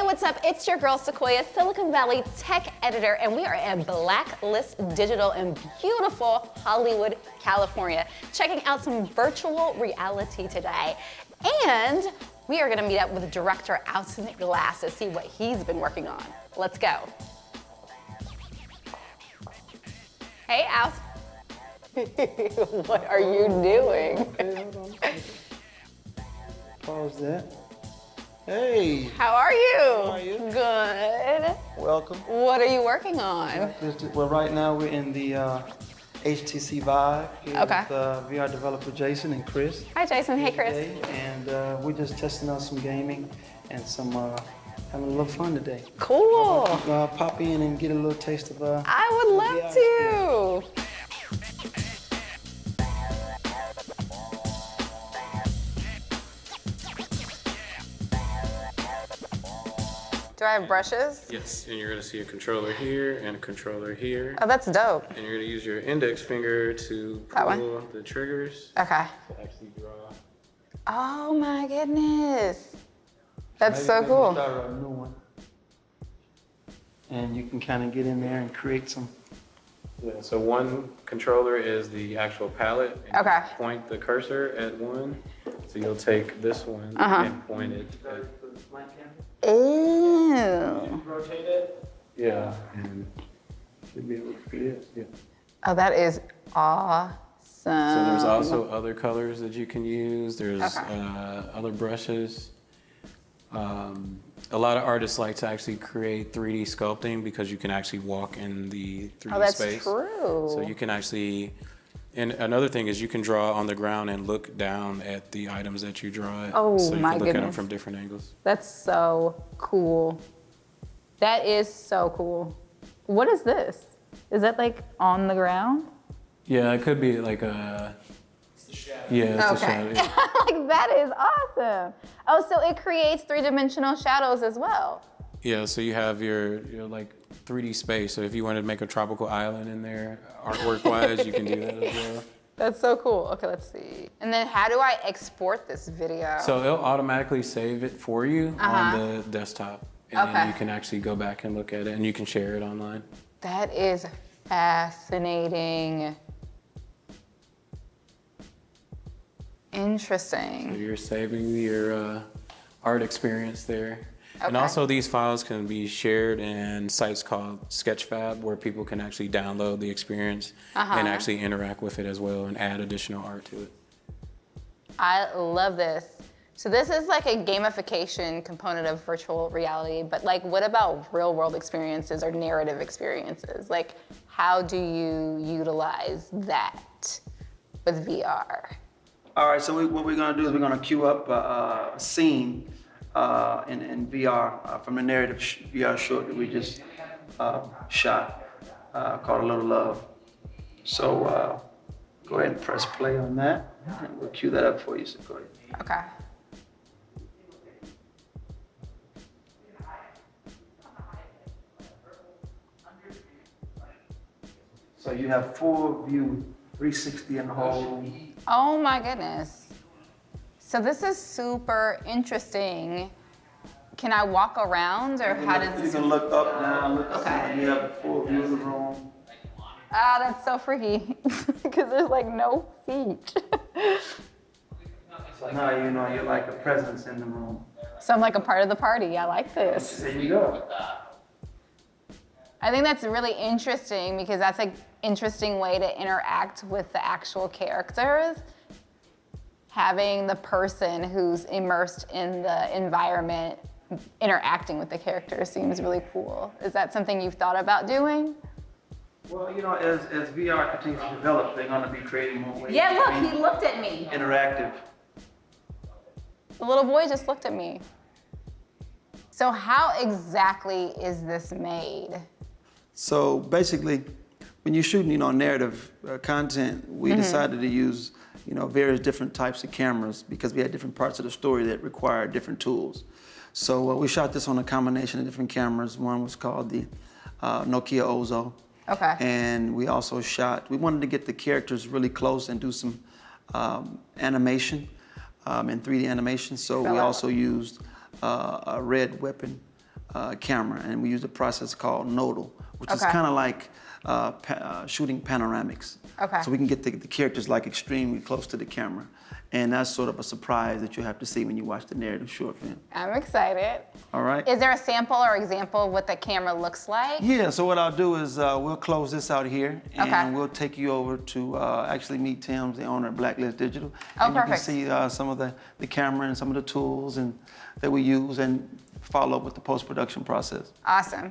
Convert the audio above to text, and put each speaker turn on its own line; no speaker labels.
what's up? It's your girl Sequoia, Silicon Valley tech editor, and we are at Blacklist Digital in beautiful Hollywood, California, checking out some virtual reality today. And we are gonna meet up with director Alton to see what he's been working on. Let's go. Hey, Alton. What are you doing?
Okay, hold on. Pause that. Hey.
How are you?
How are you?
Good.
Welcome.
What are you working on?
Well, right now we're in the HTC Vive here
Okay.
with VR developer Jason and Chris.
Hi, Jason. Hey, Chris.
Today, and we're just testing out some gaming and some having a little fun today.
Cool.
Pop in and get a little taste of
I would love to. Do I have brushes?
Yes, and you're gonna see a controller here and a controller here.
Oh, that's dope.
And you're gonna use your index finger to
That one?
pull the triggers
Okay.
to actually draw.
Oh my goodness. That's so
Maybe
cool.
Start a new one. And you can kind of get in there and create some.
Yeah, so one controller is the actual palette. And
Okay.
you point the cursor at one. So you'll take this one and point it at,
Ew.
Rotate it.
yeah, and should be able to see it. Yeah.
Oh, that is awesome.
So there's also other colors that you can use. There's
Okay.
other brushes. A lot of artists like to actually create 3D sculpting because you can actually walk in the 3D
Oh, that's
space.
true.
So you can actually, and another thing is you can draw on the ground and look down at the items that you draw at.
Oh,
so you
my
can look at them
goodness.
from different angles.
That's so cool. That is so cool. What is this? Is that like on the ground?
Yeah, it could be like a. Yeah, it's a
Okay.
shadow.
Like, that is awesome. Oh, so it creates three-dimensional shadows as well.
Yeah, so you have your like 3D space. So if you wanted to make a tropical island in there, artwork-wise, you can do that as well.
That's so cool. Okay, let's see. And then how do I export this video?
So it'll automatically save it for you on the desktop. And then you can actually go back and look at it, and you can share it online.
That is fascinating. Interesting.
So you're saving your art experience there. And
Okay.
also these files can be shared in sites called Sketchfab where people can actually download the experience and actually interact with it as well and add additional art to it.
I love this. So this is like a gamification component of virtual reality, but like what about real world experiences or narrative experiences? Like how do you utilize that with VR?
All right, so what we're gonna do is we're gonna queue up a scene in VR from the narrative VR short that we just shot called A Little Love. So go ahead and press play on that, and we'll cue that up for you, Sequoia.
Okay.
So you have full view, 360 in the whole room.
Oh my goodness. So this is super interesting. Can I walk around or how does
You
this?
can look up, down, look
Okay.
aside. You have a full view of the room.
Ah, that's so freaky because there's like no feet.
So now you know you're like a presence in the room.
So I'm like a part of the party. I like this.
There you go.
I think that's really interesting because that's an interesting way to interact with the actual characters. Having the person who's immersed in the environment interacting with the characters seems really cool. Is that something you've thought about doing?
Well, you know, as VR continues to develop, they're going to be creating more ways
Yeah,
to
look,
be
he looked at me.
interactive.
The little boy just looked at me. So how exactly is this made?
So basically, when you're shooting, you know, narrative content, we decided to use, you know, various different types of cameras because we had different parts of the story that required different tools. So we shot this on a combination of different cameras. One was called the Nokia Ozo.
Okay.
And we also we wanted to get the characters really close and do some animation, in 3D animation. So we also used a red weapon camera, and we use a process called nodal, which is
Okay.
kind of like shooting panoramics.
Okay.
So we can get the characters like extremely close to the camera. And that's sort of a surprise that you have to see when you watch the narrative short film.
I'm excited.
All right?
Is there a sample or example of what the camera looks like?
Yeah, so what I'll do is we'll close this out here, and
Okay.
we'll take you over to actually meet Tim, the owner of Blacklist Digital.
Oh,
and you
perfect.
can see some of the camera and some of the tools that we use, and follow up with the post-production process.
Awesome.